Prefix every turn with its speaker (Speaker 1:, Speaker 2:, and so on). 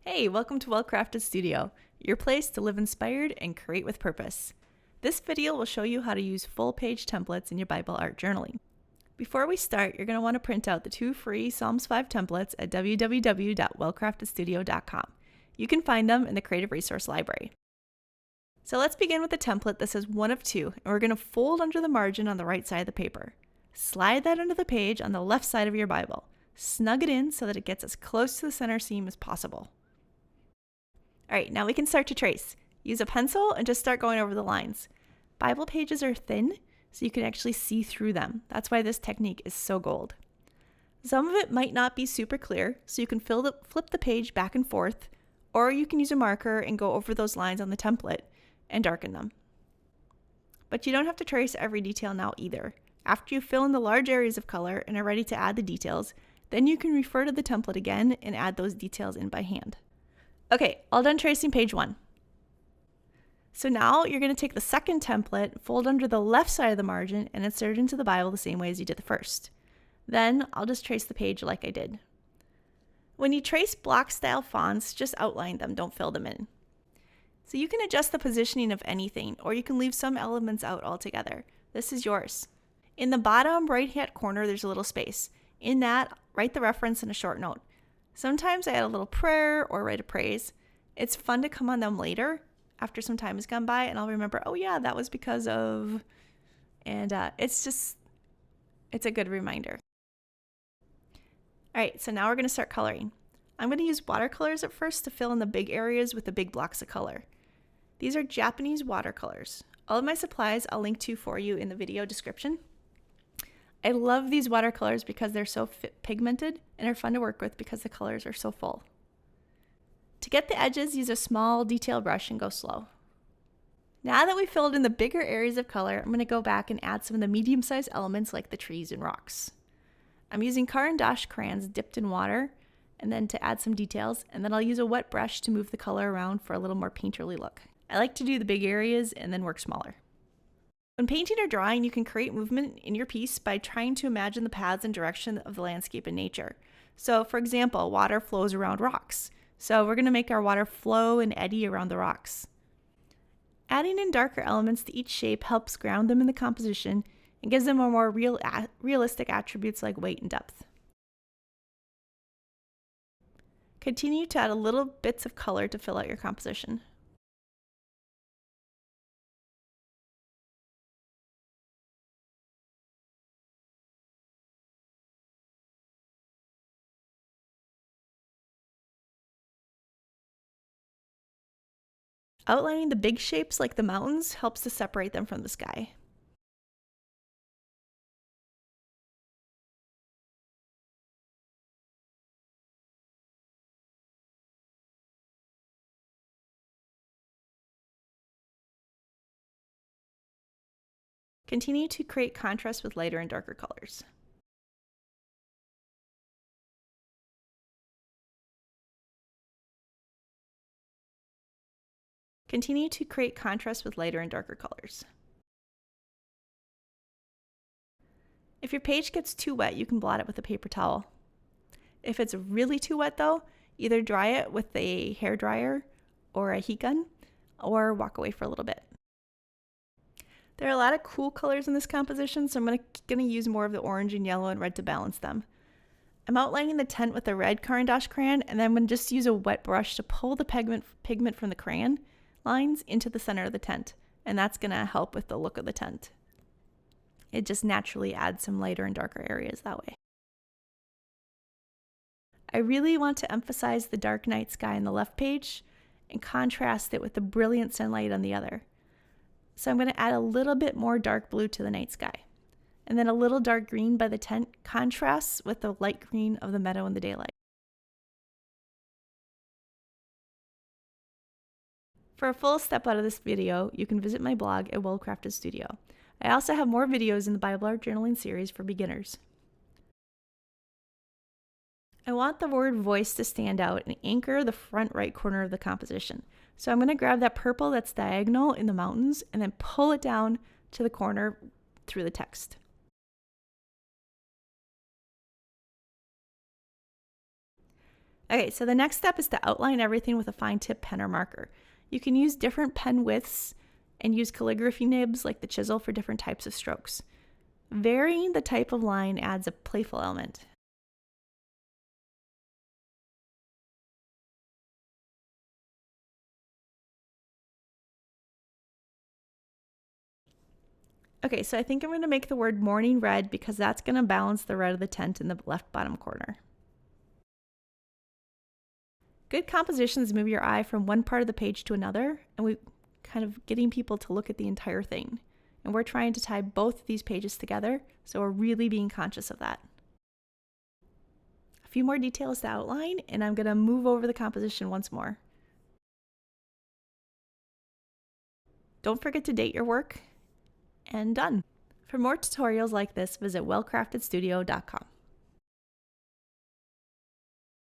Speaker 1: Hey, welcome to Well-Crafted Studio, your place to live inspired and create with purpose. This video will show you how to use full-page templates in your Bible art journaling. Before we start, you're going to want to print out the 2 free Psalms 5 templates at www.wellcraftedstudio.com. You can find them in the Creative Resource Library. So let's begin with the template that says 1 of 2, and we're going to fold under the margin on the right side of the paper. Slide that under the page on the left side of your Bible. Snug it in so that it gets as close to the center seam as possible. Alright, now we can start to trace. Use a pencil and just start going over the lines. Bible pages are thin, so you can actually see through them. That's why this technique is so gold. Some of it might not be super clear, so you can flip the page back and forth, or you can use a marker and go over those lines on the template and darken them. But you don't have to trace every detail now either. After you fill in the large areas of color and are ready to add the details, then you can refer to the template again and add those details in by hand. Okay, all done tracing page 1. So now you're going to take the second template, fold under the left side of the margin, and insert it into the Bible the same way as you did the first. Then I'll just trace the page like I did. When you trace block style fonts, just outline them, don't fill them in. So you can adjust the positioning of anything, or you can leave some elements out altogether. This is yours. In the bottom right hand corner, there's a little space. In that, write the reference and a short note. Sometimes I add a little prayer or write a praise. It's fun to come on them later after some time has gone by and I'll remember, oh yeah, that was because of, and it's a good reminder. All right, so now we're going to start coloring. I'm going to use watercolors at first to fill in the big areas with the big blocks of color. These are Japanese watercolors. All of my supplies I'll link to for you in the video description. I love these watercolors because they're so pigmented and are fun to work with because the colors are so full. To get the edges, use a small detail brush and go slow. Now that we've filled in the bigger areas of color, I'm going to go back and add some of the medium-sized elements like the trees and rocks. I'm using Caran crayons dipped in water and then to add some details, and then I'll use a wet brush to move the color around for a little more painterly look. I like to do the big areas and then work smaller. When painting or drawing, you can create movement in your piece by trying to imagine the paths and direction of the landscape and nature. So, for example, water flows around rocks. So we're going to make our water flow and eddy around the rocks. Adding in darker elements to each shape helps ground them in the composition and gives them a more realistic attributes like weight and depth. Continue to add a little bits of color to fill out your composition. Outlining the big shapes like the mountains helps to separate them from the sky. Continue to create contrast with lighter and darker colors. Continue to create contrast with lighter and darker colors. If your page gets too wet, you can blot it with a paper towel. If it's really too wet though, either dry it with a hair dryer or a heat gun, or walk away for a little bit. There are a lot of cool colors in this composition, so I'm going to use more of the orange and yellow and red to balance them. I'm outlining the tent with a red Caran crayon, and then I'm going to just use a wet brush to pull the pigment from the crayon lines into the center of the tent, and that's going to help with the look of the tent. It just naturally adds some lighter and darker areas that way. I really want to emphasize the dark night sky on the left page and contrast it with the brilliant sunlight on the other. So I'm going to add a little bit more dark blue to the night sky, and then a little dark green by the tent contrasts with the light green of the meadow in the daylight. For a full step out of this video, you can visit my blog at Well-Crafted Studio. I also have more videos in the Bible art journaling series for beginners. I want the word voice to stand out and anchor the front right corner of the composition. So I'm going to grab that purple that's diagonal in the mountains and then pull it down to the corner through the text. Okay, so the next step is to outline everything with a fine tip pen or marker. You can use different pen widths and use calligraphy nibs like the chisel for different types of strokes. Varying the type of line adds a playful element. Okay, so I think I'm going to make the word morning red because that's going to balance the red of the tent in the left bottom corner. Good compositions move your eye from one part of the page to another, and we kind of getting people to look at the entire thing. And we're trying to tie both of these pages together, so we're really being conscious of that. A few more details to outline, and I'm going to move over the composition once more. Don't forget to date your work, and done. For more tutorials like this, visit wellcraftedstudio.com.